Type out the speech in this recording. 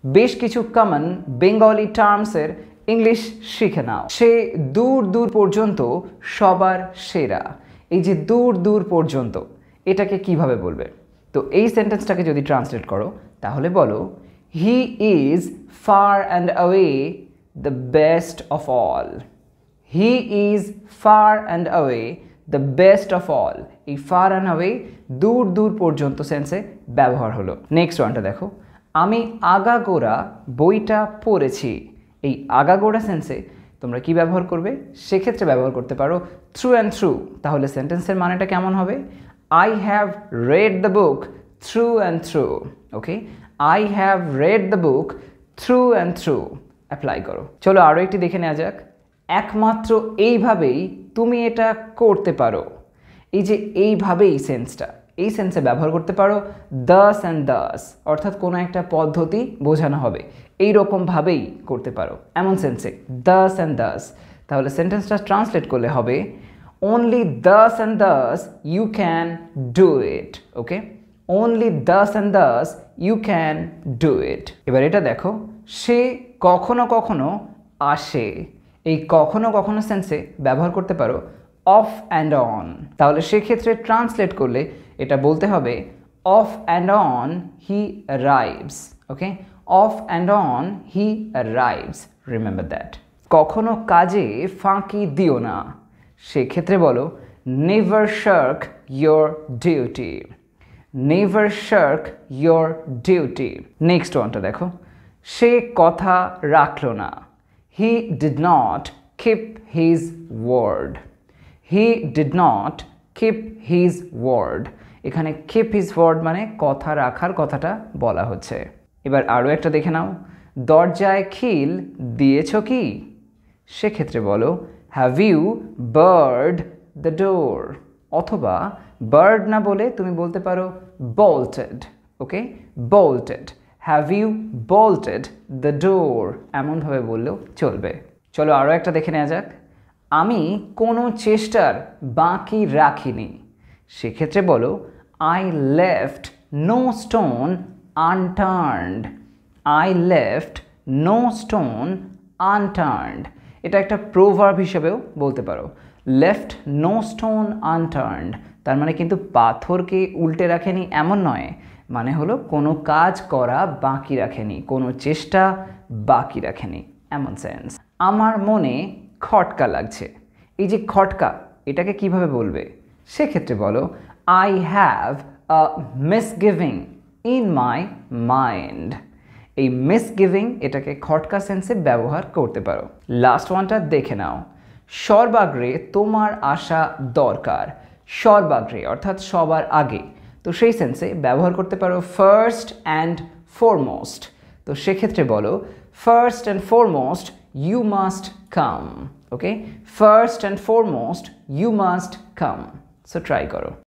বেশ কিছু common Bengali টার্মসের English শিখে নাও। সে দূর দূর পর্যন্ত সবার সেরা। এই যে দূর দূর পর্যন্ত, এটাকে কিভাবে বলবে? তো এই সেন্টেন্সটাকে যদি ট্রান্সলেট করো তাহলে বলো, he is far and away the best of all. He is far and away the best of all. এই ফার অ্যান্ড অ্যাওয়ে দূর দূর পর্যন্ত সেন্সে ব্যবহার হলো। নেক্সট ওয়ানটা দেখো, আমি আগাগোড়া বইটা পড়েছি। এই আগাগোড়া সেন্সে তোমরা কি ব্যবহার করবে? সেক্ষেত্রে ব্যবহার করতে পারো থ্রু অ্যান্ড থ্রু। তাহলে সেন্টেন্সের মানেটা কেমন হবে? I have read the book through and through. Okay? I have read the book through and through. Apply করো। চলো আরও একটি দেখে নেওয়া যাক। একমাত্র এইভাবেই তুমি এটা করতে পারো। এই যে এইভাবেই সেন্সটা, এই সেন্সে ব্যবহার করতে পারো দাস অ্যান্ড দাস, অর্থাৎ কোনো একটা পদ্ধতি বোঝানো হবে, এইরকমভাবেই করতে পারো এমন সেন্সে দাস অ্যান্ড দাস। তাহলে সেন্টেন্সটা ট্রান্সলেট করলে হবে only thus and thus you can do it. Okay? Only thus and thus you can do it. এবার এটা দেখো, সে কখনো কখনো আসে। এই কখনো কখনো সেন্সে ব্যবহার করতে পারো অফ অ্যান্ড অন। তাহলে সেক্ষেত্রে ট্রান্সলেট করলে এটা বলতে হবে off and on he arrives. Okay? Off and on he arrives. Remember that. কখনো কাজে ফাঁকি দিও না। সেক্ষেত্রে বলো never shirk your duty. Never shirk your duty. Next ওয়ানটা দেখো, সে কথা রাখলো না। He did not keep his word. He did not keep his word. এখানে কিপ হিজ ওয়ার্ড মানে কথা রাখার কথাটা বলা হচ্ছে। এবার আরও একটা দেখে নাও, দরজায় খিল দিয়েছ কি? সেক্ষেত্রে বলো have you barred the door. অথবা বার্ড না বলে তুমি বলতে পারো bolted. Okay? bolted. Have you bolted the door, এমনভাবে বললেও চলবে। চলো আরও একটা দেখে নেওয়া যাক। আমি কোনো চেষ্টার বাকি রাখিনি। সেক্ষেত্রে বলো I left no stone unturned. I left no stone unturned. এটা একটা প্রোভার্ব হিসেবেও বলতে পারো, লেফট নো স্টোন আনটার্নড। তার মানে কিন্তু পাথরকে উল্টে রাখেনি এমন নয়, মানে হলো কোনো কাজ করা বাকি রাখেনি, কোনো চেষ্টা বাকি রাখেনি এমন সেন্স। আমার মনে খটকা লাগছে। এই যে খটকা, এটাকে কিভাবে বলবে? সেক্ষেত্রে বলো I have a misgiving in my mind. এই মিসগিভিং এটাকে খটকা সেন্সে ব্যবহার করতে পারো। লাস্ট ওয়ানটা দেখে নাও, সর্বাগ্রে তোমার আসা দরকার। সর্বাগ্রে অর্থাৎ সবার আগে, তো সেই সেন্সে ব্যবহার করতে পারো ফার্স্ট অ্যান্ড ফরমোস্ট। তো সেক্ষেত্রে বলো first and foremost you must come. Okay? First and foremost you must come. So try করো।